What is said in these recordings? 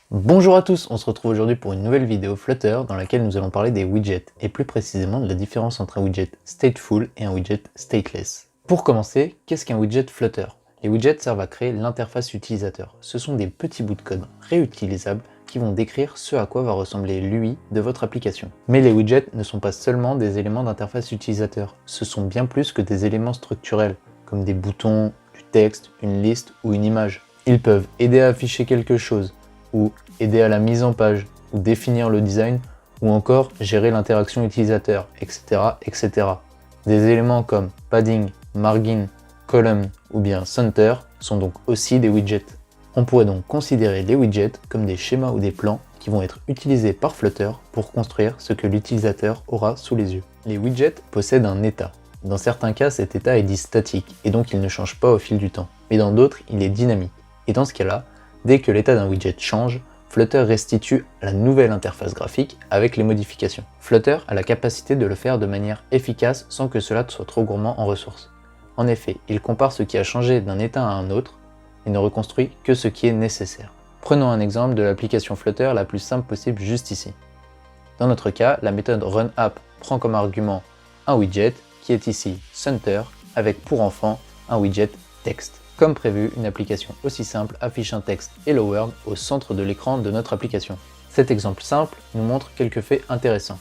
Bonjour à tous, on se retrouve aujourd'hui pour une nouvelle vidéo Flutter dans laquelle nous allons parler des widgets et plus précisément de la différence entre un widget stateful et un widget stateless. Pour commencer, qu'est-ce qu'un widget Flutter? Les widgets servent à créer l'interface utilisateur. Ce sont des petits bouts de code réutilisables qui vont décrire ce à quoi va ressembler l'UI de votre application. Mais les widgets ne sont pas seulement des éléments d'interface utilisateur, ce sont bien plus que des éléments structurels, comme des boutons, du texte, une liste ou une image. Ils peuvent aider à afficher quelque chose, ou aider à la mise en page, ou définir le design, ou encore gérer l'interaction utilisateur, etc., etc. Des éléments comme padding, margin, column ou bien center sont donc aussi des widgets. On pourrait donc considérer les widgets comme des schémas ou des plans qui vont être utilisés par Flutter pour construire ce que l'utilisateur aura sous les yeux. Les widgets possèdent un état. Dans certains cas, cet état est dit statique et donc il ne change pas au fil du temps. Mais dans d'autres, il est dynamique. Et dans ce cas-là, dès que l'état d'un widget change, Flutter restitue la nouvelle interface graphique avec les modifications. Flutter a la capacité de le faire de manière efficace sans que cela soit trop gourmand en ressources. En effet, il compare ce qui a changé d'un état à un autre et ne reconstruit que ce qui est nécessaire. Prenons un exemple de l'application Flutter la plus simple possible juste ici. Dans notre cas, la méthode runApp prend comme argument un widget qui est ici center avec pour enfant un widget texte. Comme prévu, une application aussi simple affiche un texte Hello World au centre de l'écran de notre application. Cet exemple simple nous montre quelques faits intéressants.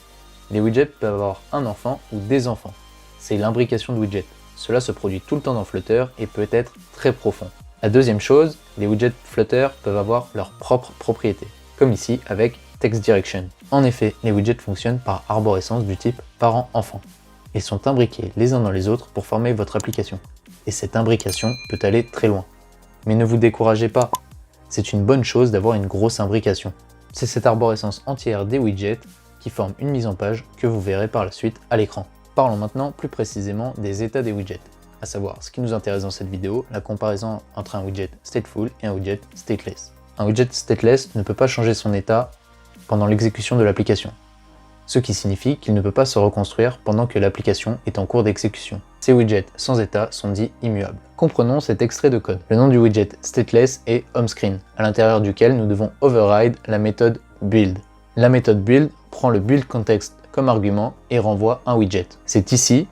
Les widgets peuvent avoir un enfant ou des enfants. C'est l'imbrication de widgets. Cela se produit tout le temps dans Flutter et peut être très profond. La deuxième chose, les widgets Flutter peuvent avoir leurs propres propriétés, comme ici avec Text Direction. En effet, les widgets fonctionnent par arborescence du type parent-enfant. Ils sont imbriqués les uns dans les autres pour former votre application. Et cette imbrication peut aller très loin. Mais ne vous découragez pas, c'est une bonne chose d'avoir une grosse imbrication. C'est cette arborescence entière des widgets qui forme une mise en page que vous verrez par la suite à l'écran. Parlons maintenant plus précisément des états des widgets, à savoir ce qui nous intéresse dans cette vidéo, la comparaison entre un widget stateful et un widget stateless. Un widget stateless ne peut pas changer son état pendant l'exécution de l'application, ce qui signifie qu'il ne peut pas se reconstruire pendant que l'application est en cours d'exécution. Ces widgets sans état sont dits immuables. Comprenons cet extrait de code. Le nom du widget stateless est HomeScreen, à l'intérieur duquel nous devons override la méthode build. La méthode build prend le build context comme argument et renvoie un widget. C'est ici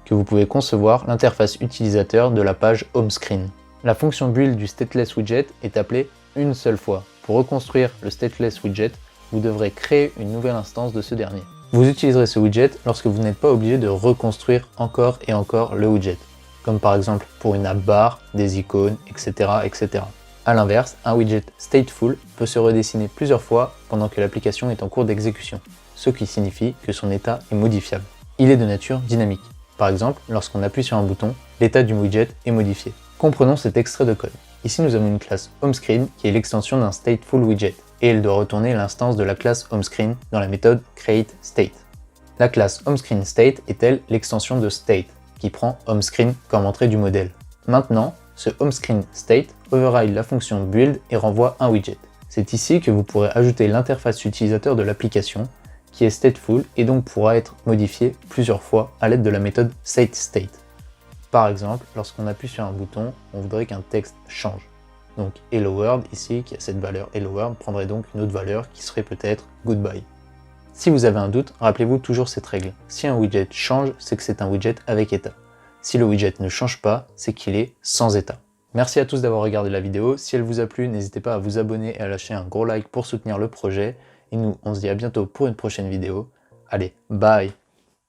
que vous pouvez concevoir l'interface utilisateur de la page HomeScreen. La fonction build du stateless widget est appelée une seule fois. Pour reconstruire le stateless widget, vous devrez créer une nouvelle instance de ce dernier. Vous utiliserez ce widget lorsque vous n'êtes pas obligé de reconstruire encore et encore le widget, comme par exemple pour une app bar, des icônes, etc. etc. A l'inverse, un widget stateful peut se redessiner plusieurs fois pendant que l'application est en cours d'exécution, ce qui signifie que son état est modifiable. Il est de nature dynamique. Par exemple, lorsqu'on appuie sur un bouton, l'état du widget est modifié. Comprenons cet extrait de code. Ici, nous avons une classe HomeScreen qui est l'extension d'un stateful widget, et elle doit retourner l'instance de la classe HomeScreen dans la méthode createState. La classe HomeScreenState est elle l'extension de state, qui prend HomeScreen comme entrée du modèle. Maintenant, ce HomeScreenState override la fonction build et renvoie un widget. C'est ici que vous pourrez ajouter l'interface utilisateur de l'application, qui est stateful et donc pourra être modifiée plusieurs fois à l'aide de la méthode setState. Par exemple, lorsqu'on appuie sur un bouton, on voudrait qu'un texte change. Donc Hello World ici, qui a cette valeur Hello World, prendrait donc une autre valeur qui serait peut-être Goodbye. Si vous avez un doute, rappelez-vous toujours cette règle. Si un widget change, c'est que c'est un widget avec état. Si le widget ne change pas, c'est qu'il est sans état. Merci à tous d'avoir regardé la vidéo. Si elle vous a plu, n'hésitez pas à vous abonner et à lâcher un gros like pour soutenir le projet. Et nous, on se dit à bientôt pour une prochaine vidéo. Allez, bye!